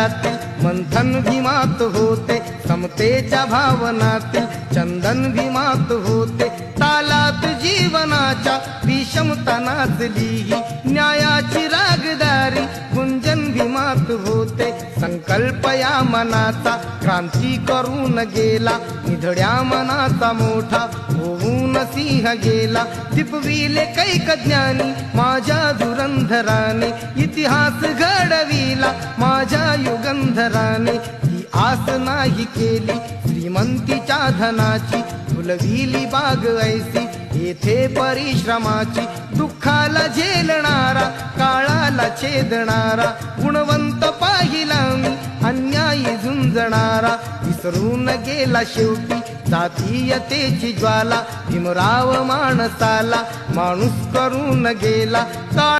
काळातील मंथन भीमात होते, समतेच्या भावनातील चंदन भीमात होते, तालात जीवनाच्या विषमता नाचली ही न्यायाची रागदारी गुंजन भीमात होते। संकल्प या मनाचा क्रांती करून गेला, निधड्या मनाचा मोठा होऊन सिंह गेला। दिपविले कैक ज्ञानी माझ्या धुरंधराने, इतिहास घडविला माझ्या युगंधराने। ही आस नाही केली श्रीमंतीच्या धनाची, फुलविली बाग ऐसी येथे परिश्रमाची। दुःखाला झेलणारा काळाला छेदणारा, गुणवंत पाहिला मी अन्यायी झुंजणारा। विसरून गेला शेवटी जातीयतेची ज्वाला, भीमराव माणसाला माणूस करून गेला।